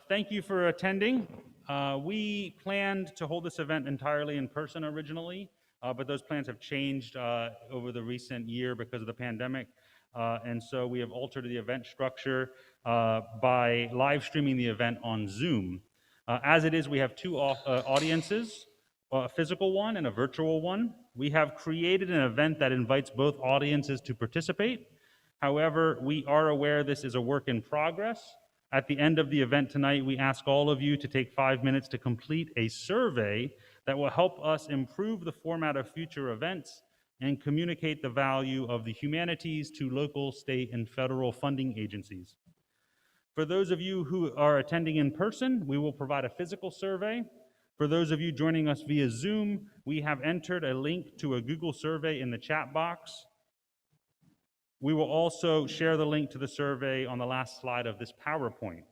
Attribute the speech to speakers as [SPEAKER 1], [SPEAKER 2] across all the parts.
[SPEAKER 1] Thank you for attending. We planned to hold this event entirely in person originally, but those plans have changed over the recent year because of the pandemic. And so we have altered the event structure by live streaming the event on Zoom. As it is, we have two audiences, a physical one and a virtual one. We have created an event that invites both audiences to participate. However, we are aware this is a work in progress. At the end of the event tonight, we ask all of you to take 5 minutes to complete a survey that will help us improve the format of future events and communicate the value of the humanities to local, state, and federal funding agencies. For those of you who are attending in person, we will provide a physical survey. For those of you joining us via Zoom, we have entered a link to a Google survey in the chat box. We will also share the link to the survey on the last slide of this PowerPoint.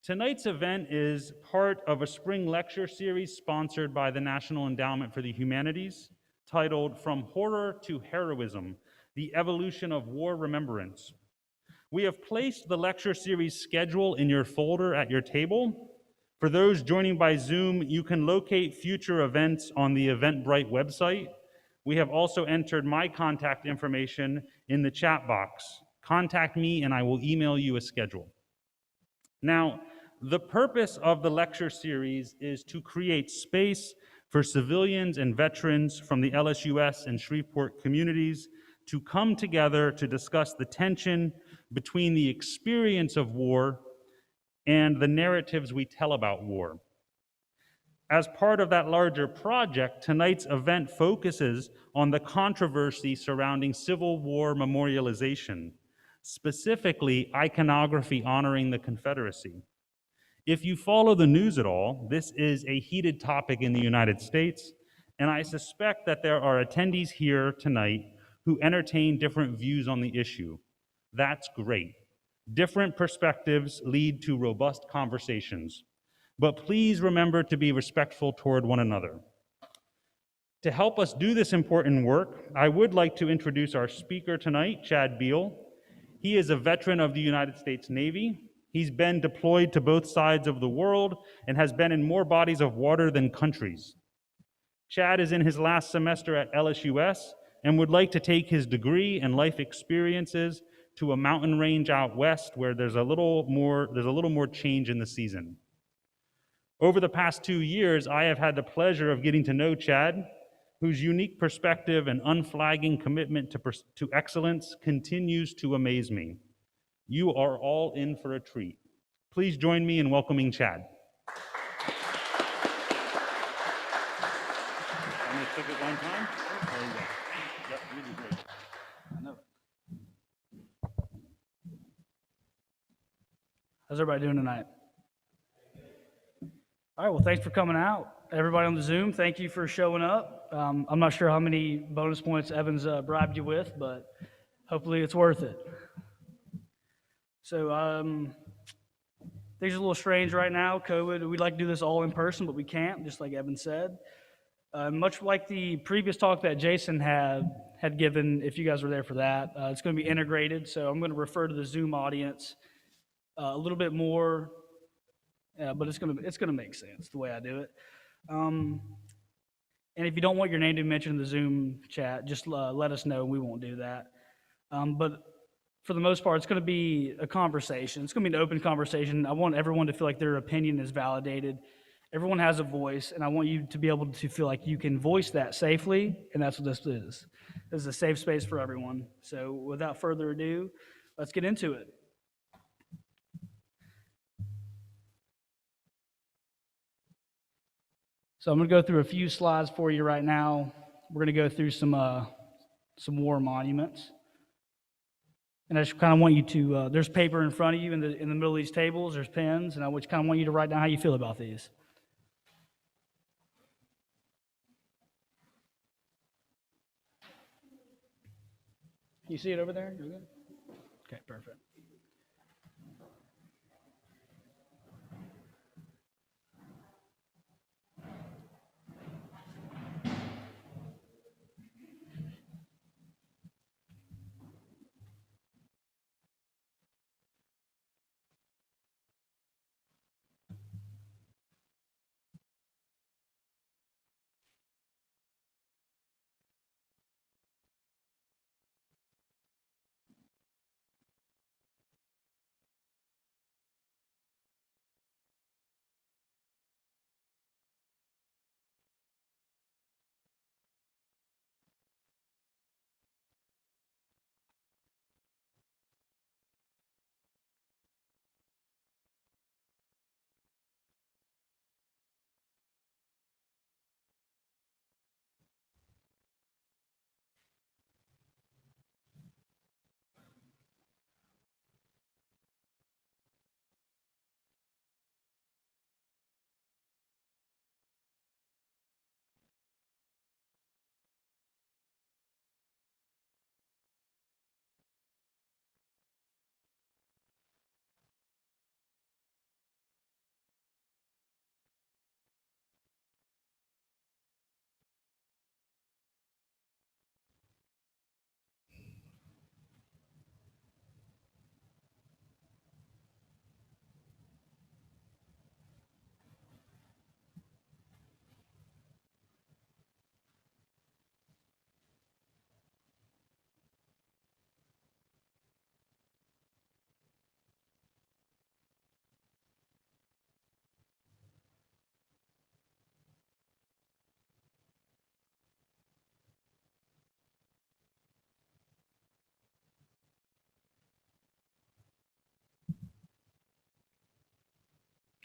[SPEAKER 1] Tonight's event is part of a spring lecture series sponsored by the National Endowment for the Humanities, titled From Horror to Heroism: The Evolution of War Remembrance. We have placed the lecture series schedule in your folder at your table. For those joining by Zoom, you can locate future events on the Eventbrite website. We have also entered my contact information in the chat box. Contact me and I will email you a schedule. Now, the purpose of the lecture series is to create space for civilians and veterans from the LSUS and Shreveport communities to come together to discuss the tension between the experience of war and the narratives we tell about war. As part of that larger project, tonight's event focuses on the controversy surrounding Civil War memorialization, specifically iconography honoring the Confederacy. If you follow the news at all, this is a heated topic in the United States, and I suspect that there are attendees here tonight who entertain different views on the issue. That's great. Different perspectives lead to robust conversations. But please remember to be respectful toward one another. To help us do this important work, I would like to introduce our speaker tonight, Chad Beal. He is a veteran of the United States Navy. He's been deployed to both sides of the world and has been in more bodies of water than countries. Chad is in his last semester at LSUS and would like to take his degree and life experiences to a mountain range out west where there's a little more change in the season. Over the past 2 years, I have had the pleasure of getting to know Chad, whose unique perspective and unflagging commitment to excellence continues to amaze me. You are all in for a treat. Please join me in welcoming Chad. I'm going to click it one time. There you go. Yep, really great.
[SPEAKER 2] I know. How's everybody doing tonight? All right, well, thanks for coming out. Everybody on the Zoom, thank you for showing up. I'm not sure how many bonus points Evans bribed you with, but hopefully it's worth it. So things are a little strange right now, COVID. We'd like to do this all in person, but we can't, just like Evan said. Much like the previous talk that Jason had given, if you guys were there for that, it's going to be integrated. So I'm going to refer to the Zoom audience a little bit more. But it's gonna make sense the way I do it. And if you don't want your name to be mentioned in the Zoom chat, just let us know. We won't do that. But for the most part, it's going to be a conversation. It's going to be an open conversation. I want everyone to feel like their opinion is validated. Everyone has a voice, and I want you to be able to feel like you can voice that safely, and that's what this is. This is a safe space for everyone. So without further ado, let's get into it. So I'm going to go through a few slides for you right now. We're going to go through some war monuments. And I just kind of want you to, there's paper in front of you in the middle of these tables, there's pens, and I just kind of want you to write down how you feel about these. You see it over there? You're good? Okay, perfect.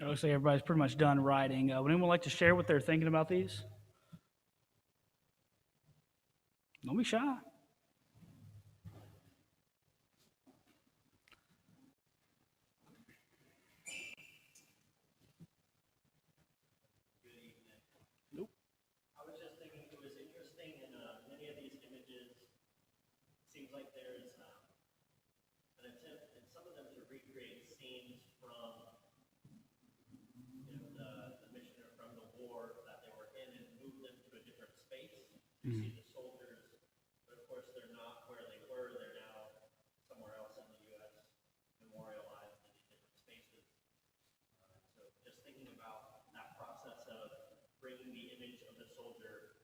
[SPEAKER 2] It looks like everybody's pretty much done writing. Would anyone like to share what they're thinking about these? Don't be shy.
[SPEAKER 3] I was just thinking it was interesting in many of these images. It seems like there's an attempt in some of them to recreate scenes from the mission or from the war that they were in and move them to a different space. You see the soldiers, but of course they're not where they were. They're now somewhere else in the U.S. memorialized in these different spaces. So just thinking about that process of bringing the image of the soldier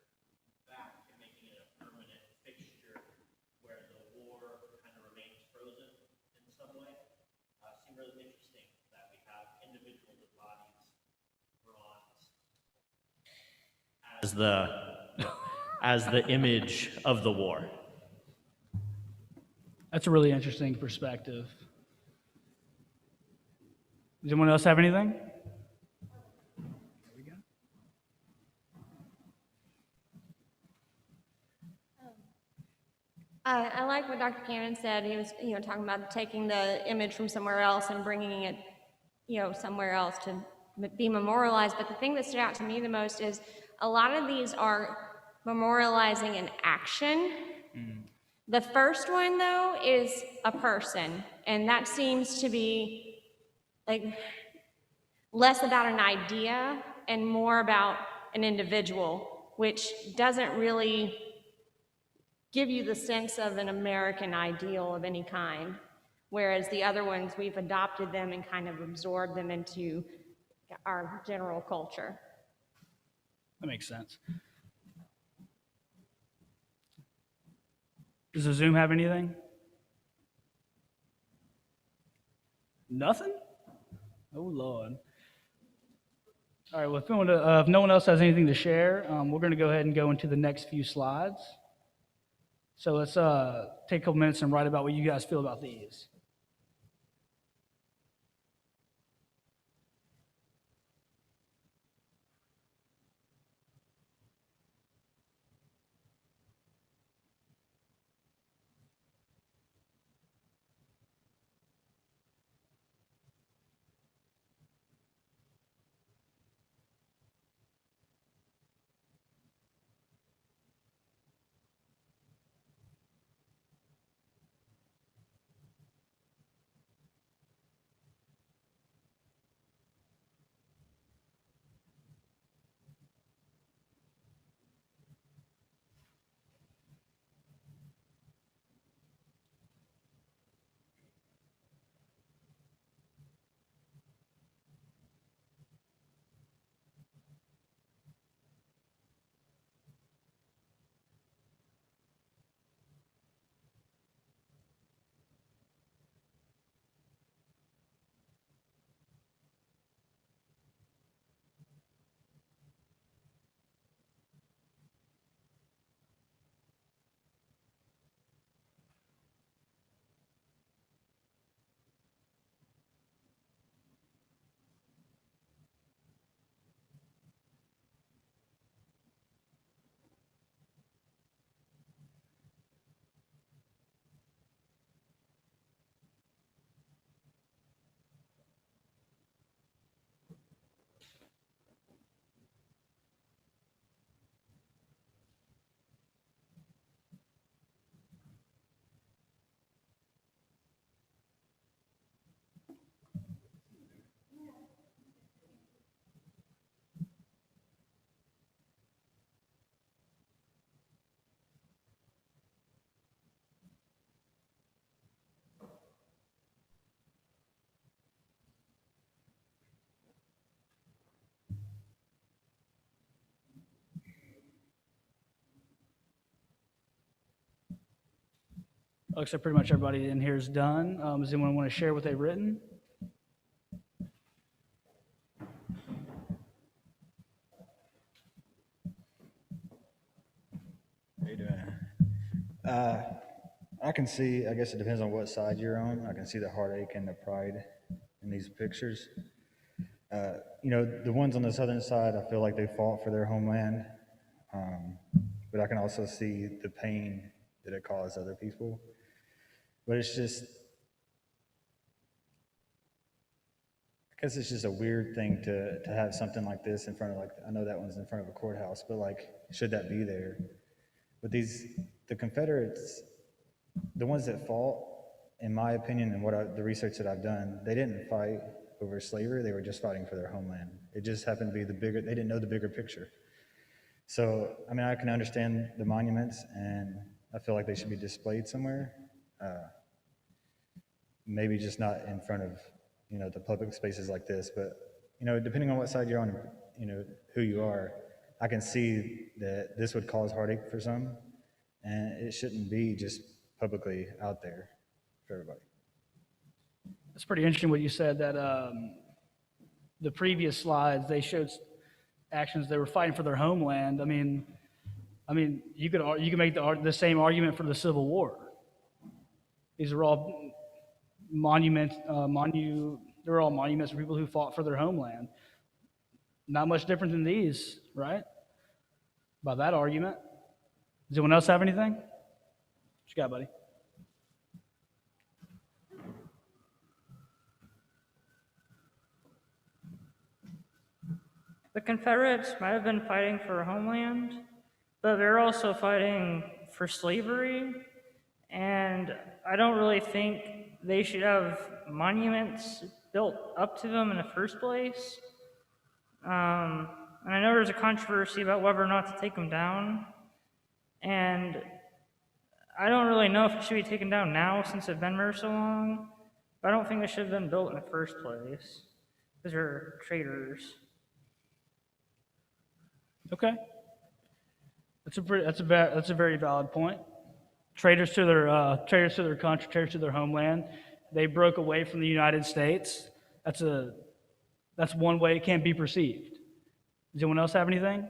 [SPEAKER 3] back and making it a permanent fixture where the war kind of remains frozen in some way seemed really interesting that we have individuals with bodies bronze as the image of the war.
[SPEAKER 2] That's a really interesting perspective. Does anyone else have anything?
[SPEAKER 4] I like what Dr. Cannon said. He was, talking about taking the image from somewhere else and bringing it, somewhere else to be memorialized. But the thing that stood out to me the most is a lot of these are memorializing an action. The first one, though, is a person, and that seems to be like less about an idea and more about an individual, which doesn't really give you the sense of an American ideal of any kind, whereas the other ones, we've adopted them and kind of absorbed them into our general culture.
[SPEAKER 2] That makes sense. Does the Zoom have anything? Nothing? Oh, Lord. All right, well, if no one else has anything to share, we're going to go ahead and go into the next few slides. So let's take a couple minutes and write about what you guys feel about these. Looks like pretty much everybody in here is done. Does anyone want to share what they've written?
[SPEAKER 5] How you doing? I can see, I guess it depends on what side you're on. I can see the heartache and the pride in these pictures. The ones on the southern side, I feel like they fought for their homeland, but I can also see the pain that it caused other people. But it's just, I guess it's just a weird thing to have something like this in front of, like, I know that one's in front of a courthouse, but like, should that be there? But the Confederates, the ones that fought, in my opinion, and the research that I've done, they didn't fight over slavery. They were just fighting for their homeland. It just happened to be they didn't know the bigger picture. So, I mean, I can understand the monuments, and I feel like they should be displayed somewhere. Maybe just not in front of, the public spaces like this, but, depending on what side you're on, who you are, I can see that this would cause heartache for some, and it shouldn't be just publicly out there for everybody.
[SPEAKER 2] It's pretty interesting what you said, that the previous slides, they showed actions, they were fighting for their homeland. I mean, you could make the same argument for the Civil War. These are all they're all monuments for people who fought for their homeland. Not much different than these, right? By that argument. Does anyone else have anything? What you got, buddy?
[SPEAKER 6] The Confederates might have been fighting for homeland, but they're also fighting for slavery, and I don't really think they should have monuments built up to them in the first place. And I know there's a controversy about whether or not to take them down, and I don't really know if it should be taken down now since they've been there so long, but I don't think they should have been built in the first place, because they're traitors.
[SPEAKER 2] Okay. That's a very valid point. Traitors to their country, traitors to their homeland. They broke away from the United States. That's one way it can be perceived. Does anyone else have anything?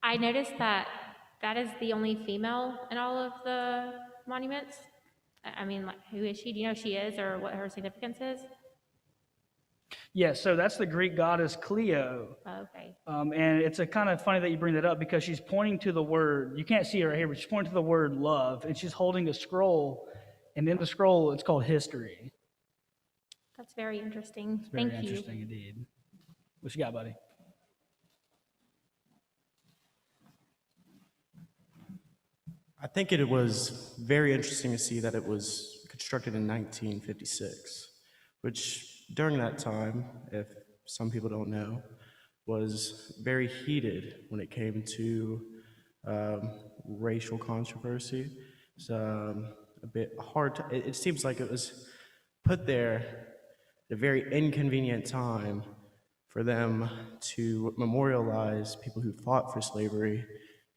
[SPEAKER 7] I noticed that that is the only female in all of the monuments. I mean, like, who is she? Do you know who she is or what her significance is?
[SPEAKER 2] Yeah, so that's the Greek goddess Cleo.
[SPEAKER 7] Oh, okay.
[SPEAKER 2] And it's a kind of funny that you bring that up because she's pointing to the word, you can't see her right here, but she's pointing to the word love, and she's holding a scroll, and in the scroll, it's called history.
[SPEAKER 7] That's very interesting.
[SPEAKER 2] It's very
[SPEAKER 7] Thank you.
[SPEAKER 2] interesting indeed. What you got, buddy?
[SPEAKER 8] I think it was very interesting to see that it was constructed in 1956, which during that time, if some people don't know, was very heated when it came to racial controversy. It's a bit hard to, it seems like it was put there at a very inconvenient time for them to memorialize people who fought for slavery,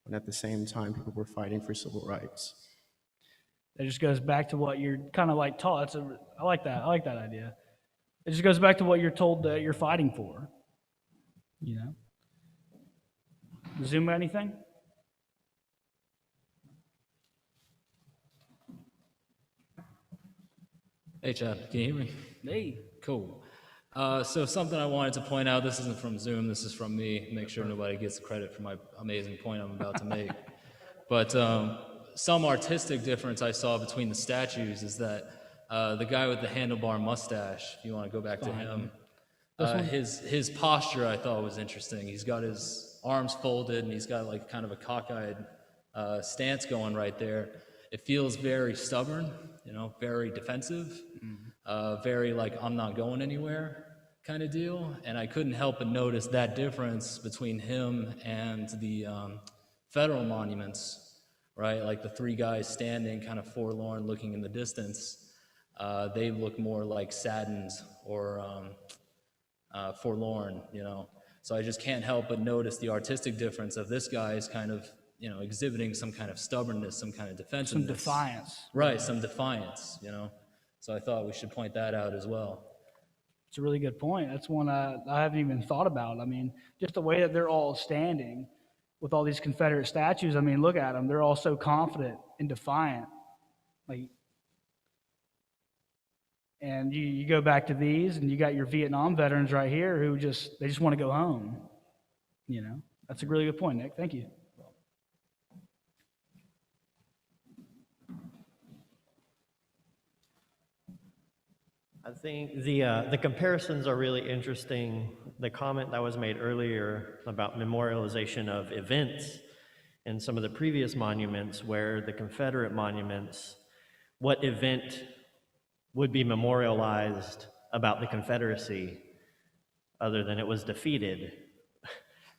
[SPEAKER 8] when at the same time people were fighting for civil rights.
[SPEAKER 2] It just goes back to what you're kind of like taught. I like that. I like that idea. It just goes back to what you're told that you're fighting for. Zoom anything?
[SPEAKER 9] Hey, Chad, can you hear me?
[SPEAKER 2] Hey.
[SPEAKER 9] Cool. So something I wanted to point out, this isn't from Zoom, this is from me, make sure nobody gets the credit for my amazing point I'm about to make. But some artistic difference I saw between the statues is that the guy with the handlebar mustache, if you want to go back to him, his posture I thought was interesting. He's got his arms folded and he's got like kind of a cockeyed stance going right there. It feels very stubborn, very defensive, very like I'm not going anywhere kind of deal. And I couldn't help but notice that difference between him and the federal monuments, right? Like the three guys standing kind of forlorn looking in the distance. They look more like saddened or forlorn, So I just can't help but notice the artistic difference of this guy is kind of, exhibiting some kind of stubbornness, some kind of defensiveness.
[SPEAKER 2] Some defiance.
[SPEAKER 9] Right, some defiance, So I thought we should point that out as well.
[SPEAKER 2] It's a really good point. That's one I haven't even thought about. I mean, just the way that they're all standing with all these Confederate statues, I mean, look at them. They're all so confident and defiant. Like, And you go back to these, and you got your Vietnam veterans right here who they just want to go home. You know, that's a really good point, Nick. Thank you.
[SPEAKER 3] I think the comparisons are really interesting. The comment that was made earlier about memorialization of events in some of the previous monuments, where the Confederate monuments, what event would be memorialized about the Confederacy other than it was defeated?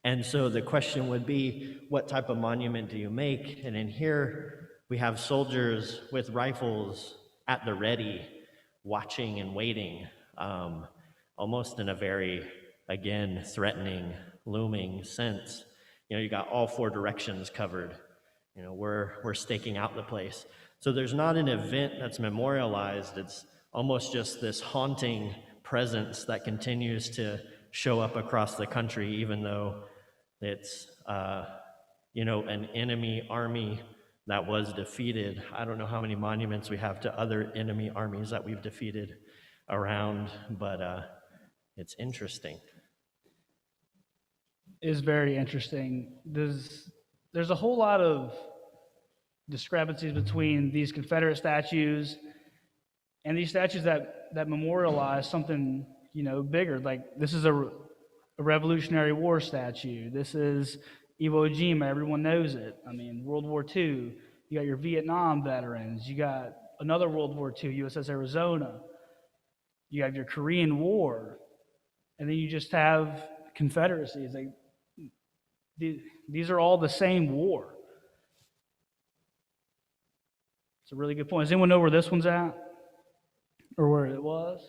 [SPEAKER 3] And so the question would be, what type of monument do you make? And in here, we have soldiers with rifles at the ready, watching and waiting, almost in a very, again, threatening, looming sense. You know, you got all four directions covered. You know, we're staking out the place. So there's not an event that's memorialized. It's almost just this haunting presence that continues to show up across the country, even though it's, you know, an enemy army that was defeated. I don't know how many monuments we have to other enemy armies that we've defeated around, but it's interesting.
[SPEAKER 2] It is very interesting. There's a whole lot of discrepancies between these Confederate statues and these statues that memorialize something, you know, bigger. Like, this is a Revolutionary War statue. This is Iwo Jima, everyone knows it. I mean, World War II, you got your Vietnam veterans, you got another World War II, USS Arizona, you have your Korean War, and then you just have Confederacy. It's like, these are all the same war. It's a really good point. Does anyone know where this one's at? Or where it was?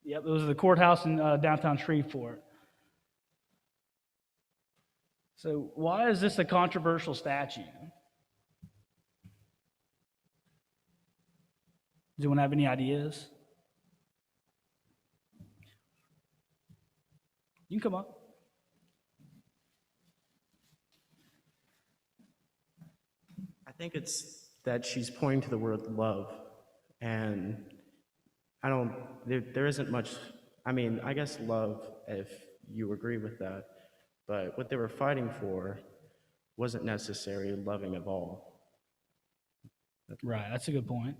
[SPEAKER 2] Yep, it was the courthouse in downtown Shreveport. So why is this a controversial statue? Does anyone have any ideas? You can come up.
[SPEAKER 8] I think it's that she's pointing to the word love, and there isn't much, I mean, I guess love, if you agree with that, but what they were fighting for wasn't necessarily loving of all.
[SPEAKER 2] Right, that's a good point.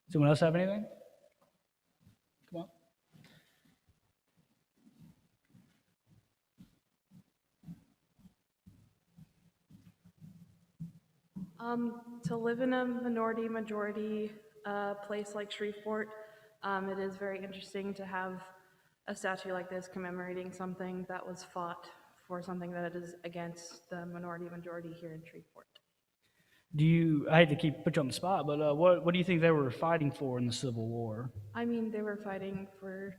[SPEAKER 2] Does anyone else have anything? Come on.
[SPEAKER 10] To live in a majority place like Shreveport, it is very interesting to have a statue like this commemorating something that was fought for, something that is against the majority here in Shreveport.
[SPEAKER 2] I hate to put you on the spot, but what do you think they were fighting for in the Civil War?
[SPEAKER 10] I mean, they were fighting for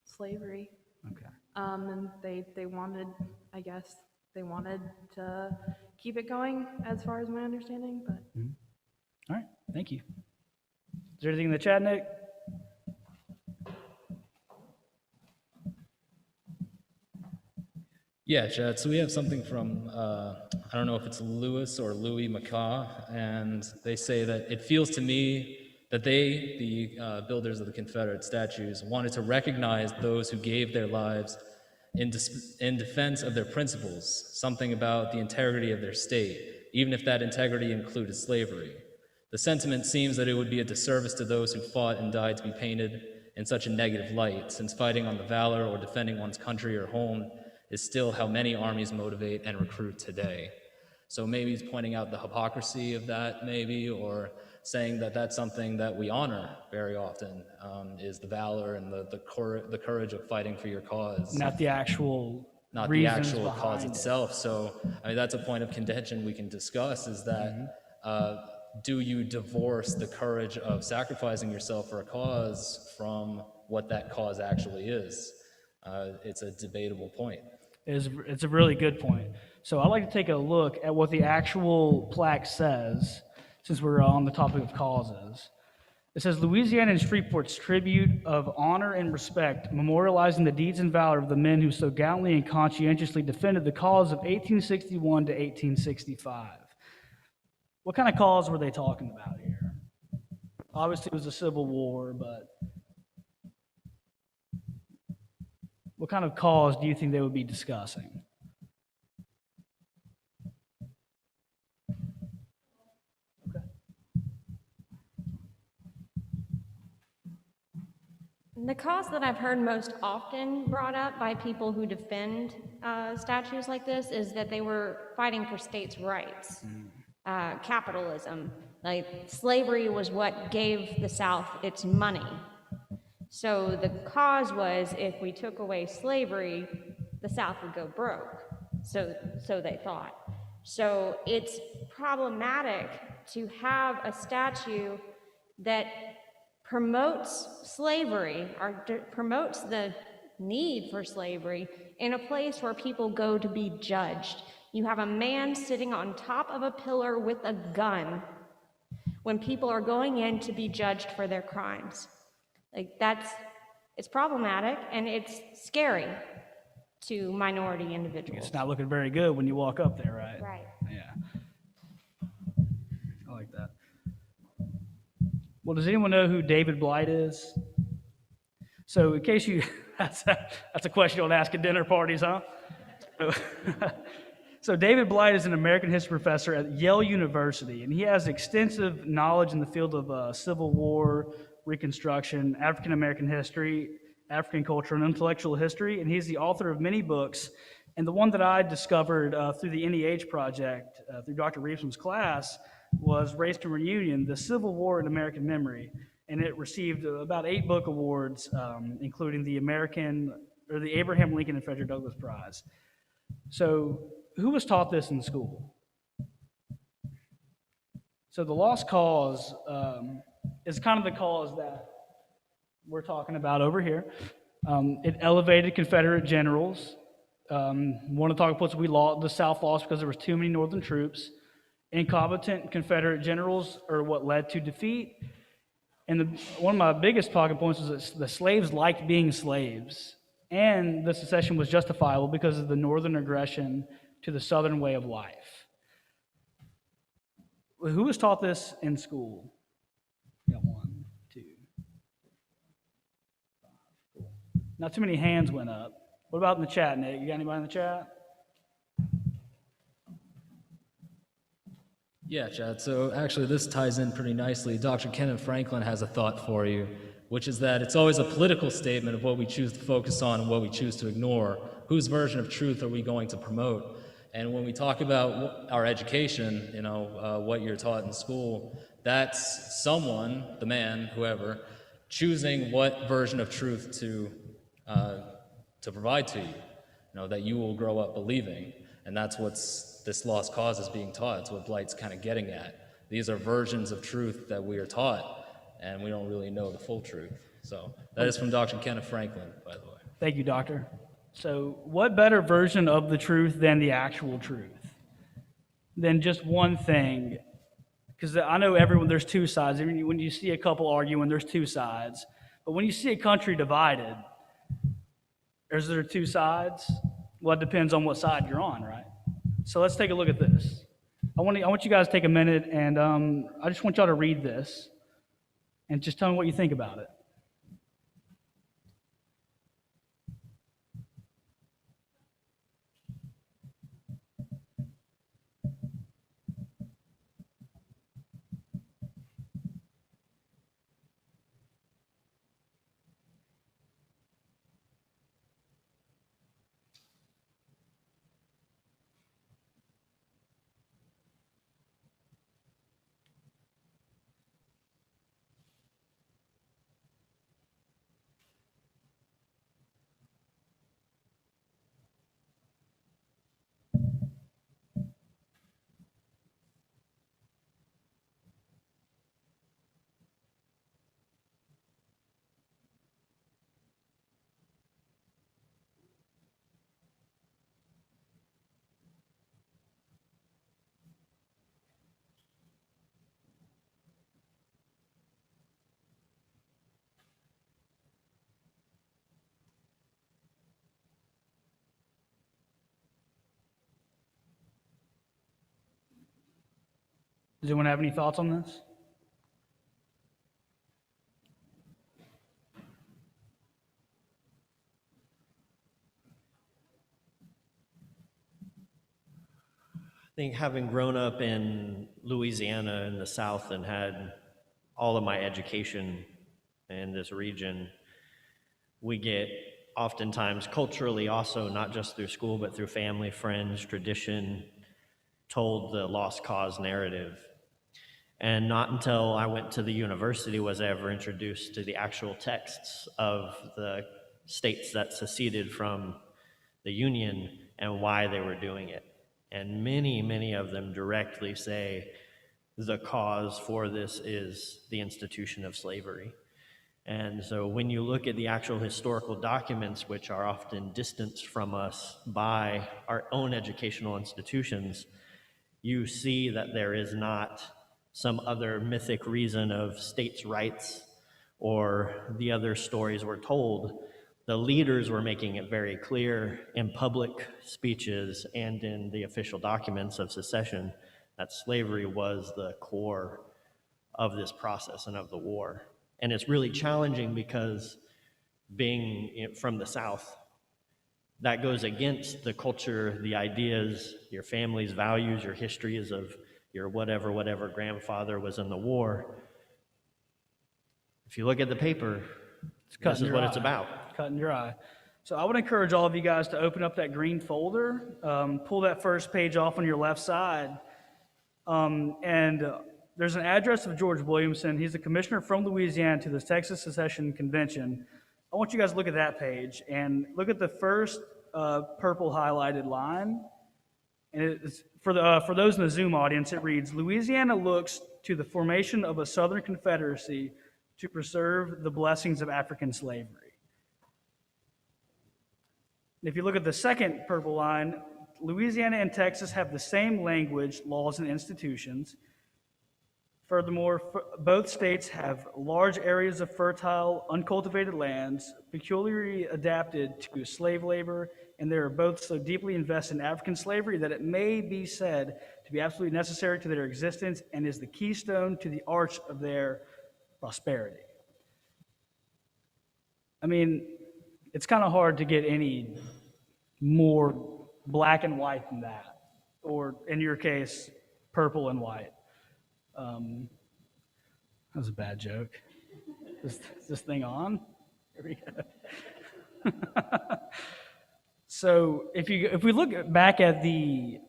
[SPEAKER 10] slavery.
[SPEAKER 2] Okay.
[SPEAKER 10] And they wanted, I guess, they wanted to keep it going, as far as my understanding, but.
[SPEAKER 2] All right, thank you. Is there anything in the chat, Nick?
[SPEAKER 9] Yeah, Chad, so we have something from, I don't know if it's Louis or Louis Macaw, and they say that it feels to me that they, the builders of the Confederate statues, wanted to recognize those who gave their lives in defense of their principles, something about the integrity of their state, even if that integrity included slavery. The sentiment seems that it would be a disservice to those who fought and died to be painted in such a negative light, since fighting on the valor or defending one's country or home is still how many armies motivate and recruit today. So maybe he's pointing out the hypocrisy of that, maybe, or saying that that's something that we honor very often, is the valor and the courage of fighting for your cause.
[SPEAKER 2] Not the actual
[SPEAKER 9] Not the
[SPEAKER 2] reasons
[SPEAKER 9] actual cause
[SPEAKER 2] behind it.
[SPEAKER 9] itself. So, I mean, that's a point of contention we can discuss, is that do you divorce the courage of sacrificing yourself for a cause from what that cause actually is? It's a debatable point.
[SPEAKER 2] It's a really good point. So I'd like to take a look at what the actual plaque says, since we're on the topic of causes. It says, Louisiana and Shreveport's tribute of honor and respect, memorializing the deeds and valor of the men who so gallantly and conscientiously defended the cause of 1861 to 1865. What kind of cause were they talking about here? Obviously, it was a civil war, but what kind of cause do you think they would be discussing?
[SPEAKER 4] The cause that I've heard most often brought up by people who defend statues like this is that they were fighting for states' rights, capitalism. Like, slavery was what gave the South its money. So the cause was if we took away slavery, the South would go broke. So they thought. So it's problematic to have a statue that promotes slavery or promotes the need for slavery in a place where people go to be judged. You have a man sitting on top of a pillar with a gun when people are going in to be judged for their crimes. Like, it's problematic and it's scary to minority individuals.
[SPEAKER 2] It's not looking very good when you walk up there, right?
[SPEAKER 4] Right.
[SPEAKER 2] Yeah. I like that. Well, does anyone know who David Blight is? So, in case you, that's a question you don't ask at dinner parties, huh? So, David Blight is an American history professor at Yale University, and he has extensive knowledge in the field of Civil War, Reconstruction, African American history, African culture, and intellectual history, and he's the author of many books. And the one that I discovered through the NEH project, through Dr. Reeves's class, was Race to Reunion, The Civil War in American Memory. And it received about 8 book awards, including the Abraham Lincoln and Frederick Douglass Prize. So who was taught this in school? So the lost cause is kind of the cause that we're talking about over here. It elevated Confederate generals. One of the talking points the South lost because there was too many Northern troops. Incompetent Confederate generals are what led to defeat. And one of my biggest talking points was that the slaves liked being slaves. And the secession was justifiable because of the Northern aggression to the Southern way of life. Who was taught this in school? Got 1, 2, 5. Cool. Not too many hands went up. What about in the chat, Nick? You got anybody in the chat?
[SPEAKER 9] Yeah, Chad. So actually, this ties in pretty nicely. Dr. Kenneth Franklin has a thought for you, which is that it's always a political statement of what we choose to focus on and what we choose to ignore. Whose version of truth are we going to promote? And when we talk about our education, what you're taught in school, that's someone, the man, whoever, choosing what version of truth to provide to you, that you will grow up believing. And that's what's this lost cause is being taught. It's what Blight's kind of getting at. These are versions of truth that we are taught, and we don't really know the full truth. So that is from Dr. Kenneth Franklin, by the way.
[SPEAKER 2] Thank you, Doctor. So what better version of the truth than the actual truth? Than just one thing? Because I know there's 2 sides. I mean, when you see a couple arguing, there's 2 sides. But when you see a country divided, is there 2 sides? Well, it depends on what side you're on, right? So let's take a look at this. I want you guys to take a minute, and I just want y'all to read this and just tell me what you think about it. Does anyone have any thoughts on this?
[SPEAKER 3] think having grown up in Louisiana in the South and had all of my education in this region, we get oftentimes culturally also, not just through school, but through family, friends, tradition, told the lost cause narrative. And not until I went to the university was I ever introduced to the actual texts of the states that seceded from the Union and why they were doing it. And many, many of them directly say the cause for this is the institution of slavery. And so when you look at the actual historical documents, which are often distanced from us by our own educational institutions, you see that there is not some other mythic reason of states' rights or the other stories were told. The leaders were making it very clear in public speeches and in the official documents of secession that slavery was the core of this process and of the war. And it's really challenging because being from the South, that goes against the culture, the ideas, your family's values, your histories of your whatever grandfather was in the war. If you look at the paper, this is what it's about.
[SPEAKER 2] Cutting your eye. So I would encourage all of you guys to open up that green folder, pull that first page off on your left side, and there's an address of George Williamson. He's the commissioner from Louisiana to the Texas Secession Convention. I want you guys to look at that page and look at the first purple highlighted line. And it's, for those in the Zoom audience, it reads, Louisiana looks to the formation of a Southern Confederacy to preserve the blessings of African slavery. If you look at the second purple line, Louisiana and Texas have the same language, laws, and institutions. Furthermore, both states have large areas of fertile, uncultivated lands, peculiarly adapted to slave labor, and they are both so deeply invested in African slavery that it may be said to be absolutely necessary to their existence and is the keystone to the arch of their prosperity. I mean, it's kind of hard to get any more black and white than that, or in your case, purple and white. That was a bad joke. Is this thing on? Here we go. So if we look back at the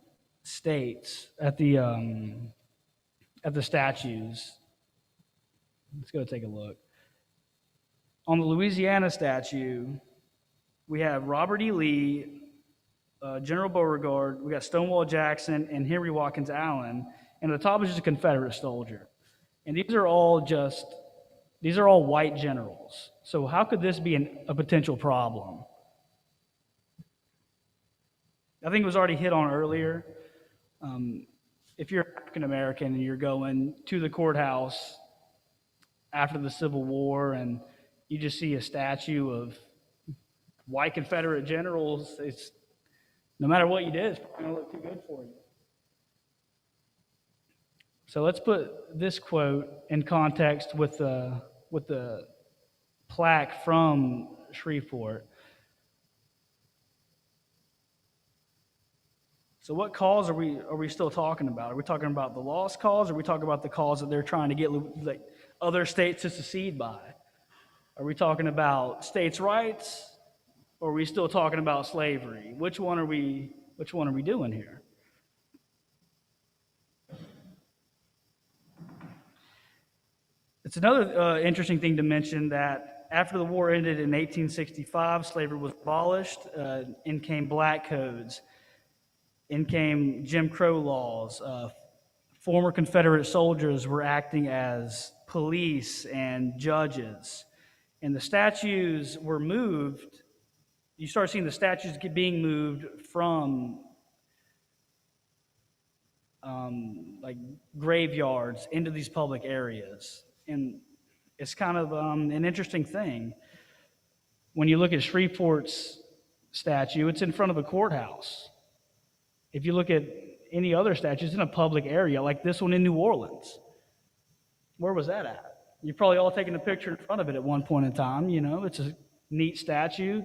[SPEAKER 2] states, at the statues, let's go take a look. On the Louisiana statue, we have Robert E. Lee, General Beauregard, we got Stonewall Jackson, and Henry Watkins Allen, and the top is just a Confederate soldier. And these are all white generals. So how could this be a potential problem? I think it was already hit on earlier. If you're African American and you're going to the courthouse after the Civil War and you just see a statue of white Confederate generals, it's no matter what you did, it's probably going to look too good for you. So let's put this quote in context with the plaque from Shreveport. So what cause are we still talking about? Are we talking about the lost cause, or are we talking about the cause that they're trying to get like other states to secede by? Are we talking about states' rights, or are we still talking about slavery? Which one are we doing here? It's another interesting thing to mention that after the war ended in 1865, slavery was abolished. In came black codes. In came Jim Crow laws. Former Confederate soldiers were acting as police and judges. And the statues were moved. You start seeing the statues being moved from like graveyards into these public areas. And it's kind of an interesting thing. When you look at Shreveport's statue, it's in front of a courthouse. If you look at any other statues in a public area, like this one in New Orleans, where was that at? You've probably all taken a picture in front of it at one point in time. You know, it's a neat statue. You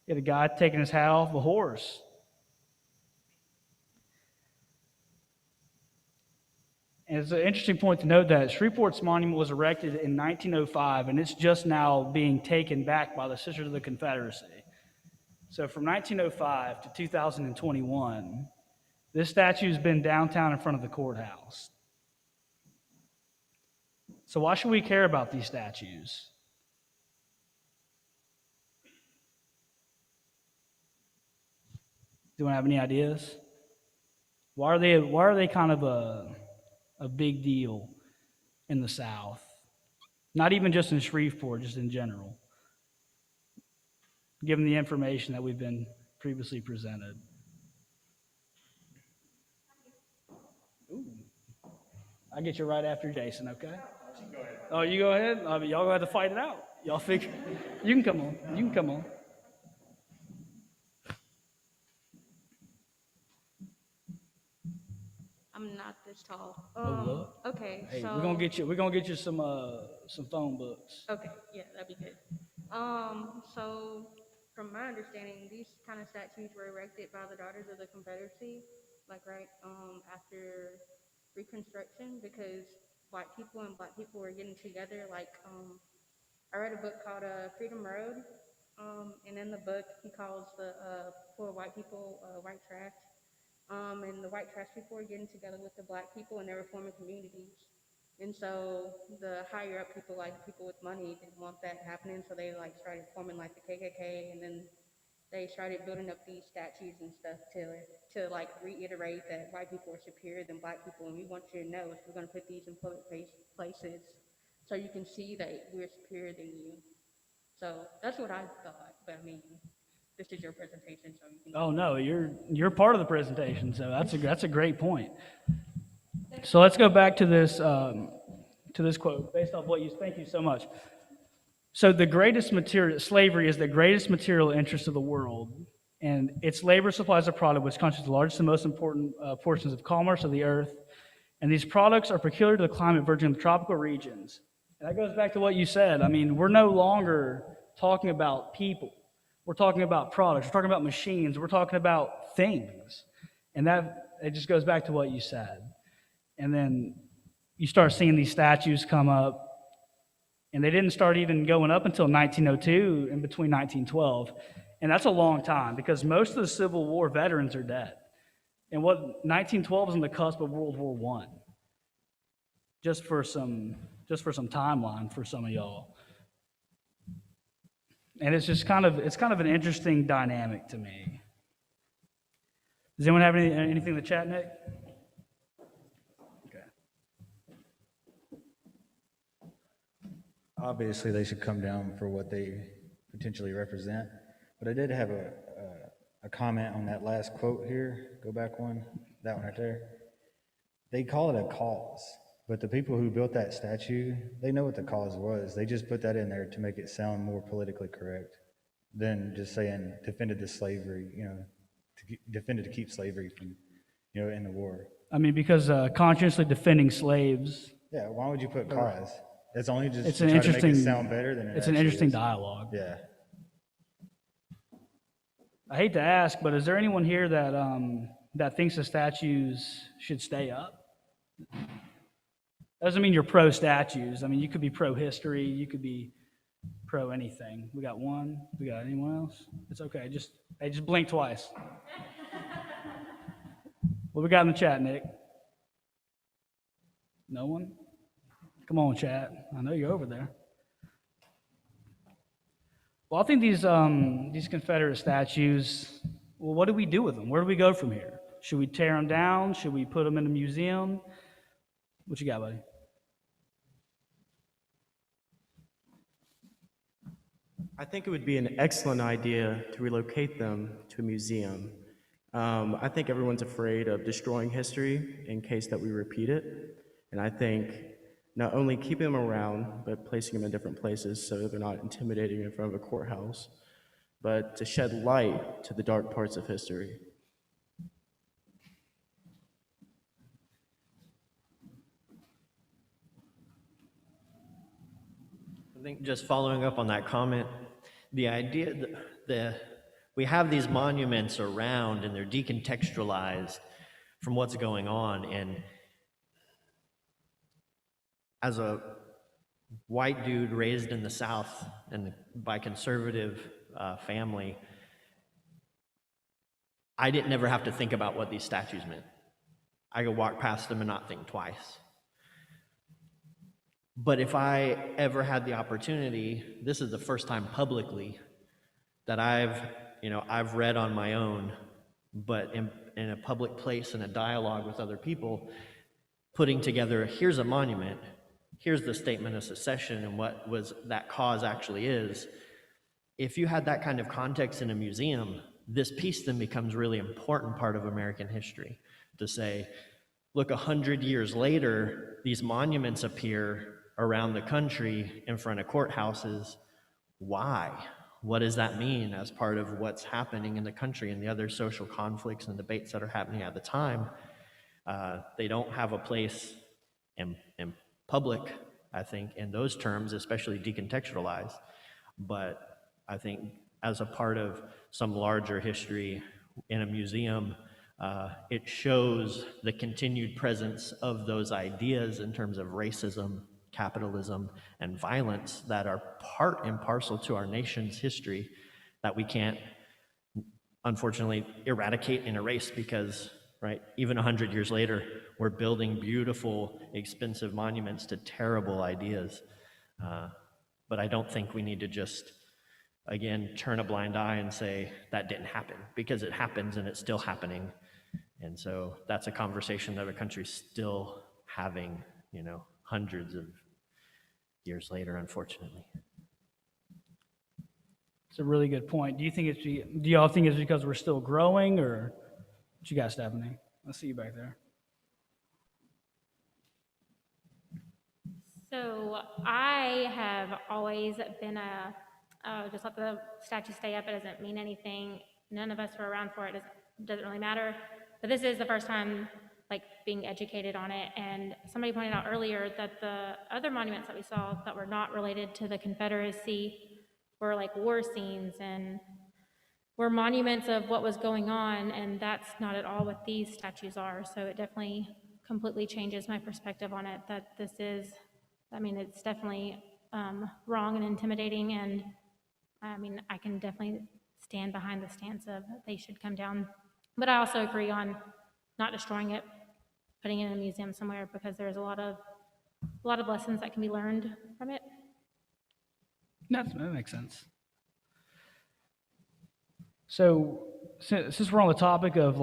[SPEAKER 2] had a guy taking his hat off a horse. And it's an interesting point to note that Shreveport's monument was erected in 1905, and it's just now being taken back by the Sisters of the Confederacy. So from 1905 to 2021, this statue's been downtown in front of the courthouse. So why should we care about these statues? Do anyone have any ideas? Why are they kind of a big deal in the South? Not even just in Shreveport, just in general, given the information that we've been previously presented. Ooh. I'll get you right after Jason, okay? Oh, you go ahead? Y'all gonna have to fight it out. Y'all figure. You can come on. You can come on.
[SPEAKER 4] I'm not this tall.
[SPEAKER 2] Oh, look.
[SPEAKER 4] Okay,
[SPEAKER 2] Hey,
[SPEAKER 4] so.
[SPEAKER 2] we're gonna get you some phone books.
[SPEAKER 4] Okay, yeah, that'd be good. So from my understanding, these kind of statues were erected by the Daughters of the Confederacy, like after Reconstruction, because black people and black people were getting together. I read a book called Freedom Road, and in the book he calls the poor white people white trash. And the white trash people were getting together with the black people, and they were forming communities. And so the higher up people, like people with money, didn't want that happening, so they started forming like the KKK, and then they started building up these statues and stuff to reiterate that white people are superior than black people, and we want you to know if we're going to put these in public places, so you can see that we're superior than you. So that's what I thought. But I mean, this is your presentation, so you can.
[SPEAKER 2] Oh no, you're part of the presentation, so that's a great point. So let's go back to this quote based off what you. Thank you so much. So slavery is the greatest material interest of the world, and its labor supplies a product which constitutes the largest and most important portions of commerce of the earth, and these products are peculiar to the climate virgin of the tropical regions. And that goes back to what you said. I mean, we're no longer talking about people. We're talking about products. We're talking about machines. We're talking about things. And it just goes back to what you said. And then you start seeing these statues come up, and they didn't start even going up until 1902 and between 1912. And that's a long time because most of the Civil War veterans are dead. And 1912 is on the cusp of World War I. Just for some timeline for some of y'all. And it's kind of an interesting dynamic to me. Does anyone have anything in the chat, Nick? Okay.
[SPEAKER 5] Obviously, they should come down for what they potentially represent. But I did have a comment on that last quote here. Go back one, that one right there. They call it a cause, but the people who built that statue, they know what the cause was. They just put that in there to make it sound more politically correct than just saying defended the slavery, defended to keep slavery from, in the war.
[SPEAKER 2] I mean, because consciously defending slaves.
[SPEAKER 5] Yeah, why would you put cause? It's only just
[SPEAKER 2] It's
[SPEAKER 5] to
[SPEAKER 2] an
[SPEAKER 5] try to make
[SPEAKER 2] interesting.
[SPEAKER 5] it sound better than it
[SPEAKER 2] It's an
[SPEAKER 5] actually
[SPEAKER 2] interesting
[SPEAKER 5] is.
[SPEAKER 2] dialogue.
[SPEAKER 5] Yeah.
[SPEAKER 2] I hate to ask, but is there anyone here that thinks the statues should stay up? Doesn't mean you're pro statues. I mean, you could be pro history. You could be pro anything. We got one. We got anyone else? It's okay. Just blink twice. What we got in the chat, Nick? No one? Come on, chat. I know you're over there. Well, I think these Confederate statues, well, what do we do with them? Where do we go from here? Should we tear them down? Should we put them in a museum? What you got, buddy?
[SPEAKER 8] I think it would be an excellent idea to relocate them to a museum. I think everyone's afraid of destroying history in case that we repeat it. And I think not only keeping them around, but placing them in different places so they're not intimidating in front of a courthouse, but to shed light to the dark parts of history.
[SPEAKER 3] I think just following up on that comment, the idea that we have these monuments around and they're decontextualized from what's going on, and as a white dude raised in the South and by conservative family, I didn't never have to think about what these statues meant. I could walk past them and not think twice. But if I ever had the opportunity, this is the first time publicly that I've read on my own, but in a public place, in a dialogue with other people, putting together, here's a monument, here's the statement of secession and what was that cause actually is. If you had that kind of context in a museum, this piece then becomes really important part of American history to say, look, 100 years later, these monuments appear around the country in front of courthouses. Why? What does that mean as part of what's happening in the country and the other social conflicts and debates that are happening at the time? They don't have a place in public, I think, in those terms, especially decontextualized. But I think as a part of some larger history in a museum, it shows the continued presence of those ideas in terms of racism, capitalism, and violence that are part and parcel to our nation's history that we can't, unfortunately, eradicate and erase because, right, even 100 years later, we're building beautiful, expensive monuments to terrible ideas. But I don't think we need to just, again, turn a blind eye and say that didn't happen, because it happens and it's still happening. And so that's a conversation that our country's still having, hundreds of years later, unfortunately.
[SPEAKER 2] It's a really good point. Do y'all think it's because we're still growing, or what you got, Stephanie? I see you back there.
[SPEAKER 7] So I have always been just let the statue stay up. It doesn't mean anything. None of us were around for it. It doesn't really matter. But this is the first time, being educated on it. And somebody pointed out earlier that the other monuments that we saw that were not related to the Confederacy were war scenes and were monuments of what was going on. And that's not at all what these statues are. So it definitely completely changes my perspective on it, that this is, it's definitely wrong and intimidating. And I can definitely stand behind the stance of they should come down. But I also agree on not destroying it, putting it in a museum somewhere, because there's a lot of lessons that can be learned from it.
[SPEAKER 2] That makes sense. So since we're on the topic of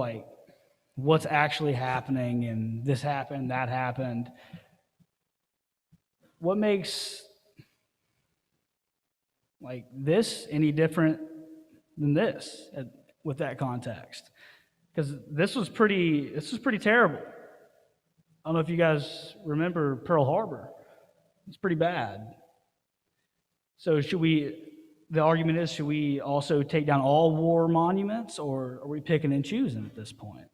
[SPEAKER 2] what's actually happening and this happened, that happened, what makes this any different than this with that context? Because this was pretty terrible. I don't know if you guys remember Pearl Harbor. It's pretty bad. So the argument is, should we also take down all war monuments, or are we picking and choosing at this point?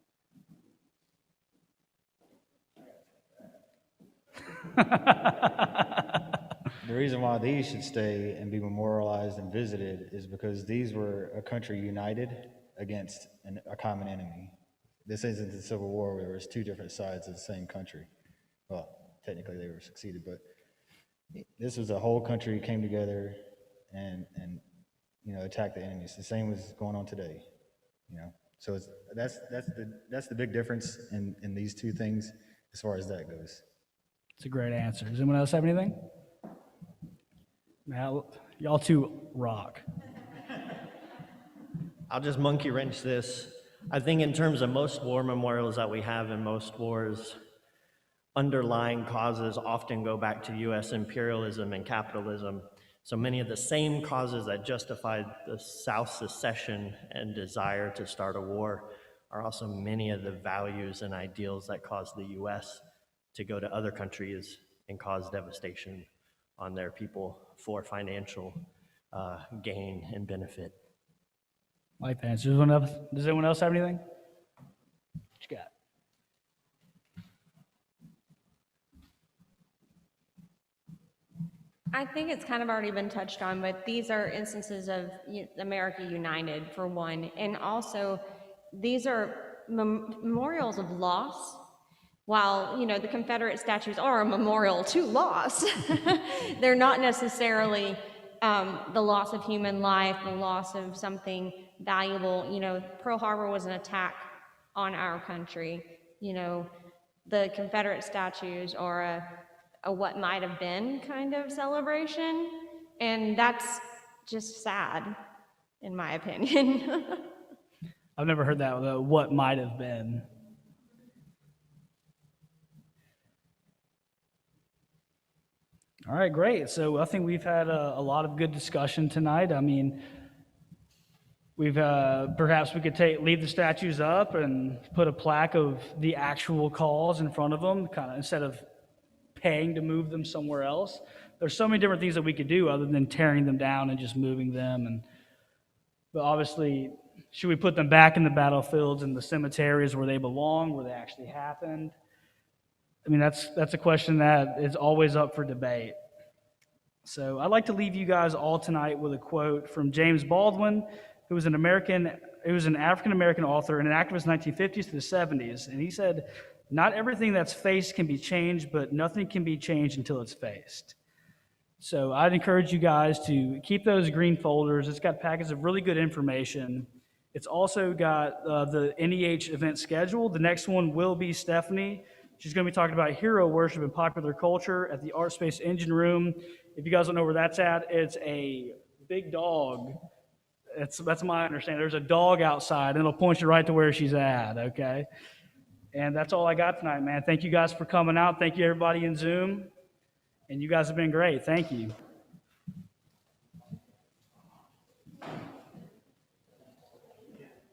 [SPEAKER 5] The reason why these should stay and be memorialized and visited is because these were a country united against a common enemy. This isn't the Civil War where it was two different sides of the same country. Well, technically they were succeeded, but this was a whole country came together and attacked the enemies. The same was going on today. So that's the big difference in these two things as far as that goes.
[SPEAKER 2] It's a great answer. Does anyone else have anything? Now, y'all two rock.
[SPEAKER 3] I'll just monkey wrench this. I think in terms of most war memorials that we have in most wars, underlying causes often go back to U.S. imperialism and capitalism. So many of the same causes that justified the South's secession and desire to start a war are also many of the values and ideals that caused the U.S. to go to other countries and cause devastation on their people for financial gain and benefit.
[SPEAKER 2] Like that answer. Does anyone else have anything? What you got?
[SPEAKER 4] I think it's kind of already been touched on, but these are instances of America united, for one. And also, these are memorials of loss while, the Confederate statues are a memorial to loss, they're not necessarily the loss of human life, the loss of something valuable. Pearl Harbor was an attack on our country. The Confederate statues are a what might have been kind of celebration, and that's just sad, in my opinion.
[SPEAKER 2] I've never heard that, what might have been. All right, great. So I think we've had a lot of good discussion tonight. I mean, we've perhaps we could leave the statues up and put a plaque of the actual cause in front of them, kind of instead of paying to move them somewhere else. There's so many different things that we could do other than tearing them down and just moving them. But obviously, should we put them back in the battlefields and the cemeteries where they belong, where they actually happened? I mean, that's a question that is always up for debate. So I'd like to leave you guys all tonight with a quote from James Baldwin, who was an African-American author and an activist in the 1950s to the 70s. And he said, "Not everything that's faced can be changed, but nothing can be changed until it's faced." So I'd encourage you guys to keep those green folders. It's got packets of really good information. It's also got the NEH event schedule. The next one will be Stephanie. She's going to be talking about hero worship and popular culture at the Art Space Engine Room. If you guys don't know where that's at, it's a big dog. That's my understanding. There's a dog outside, and it'll point you right to where she's at, okay? And that's all I got tonight, man. Thank you guys for coming out. Thank you, everybody in Zoom. And you guys have been great. Thank you.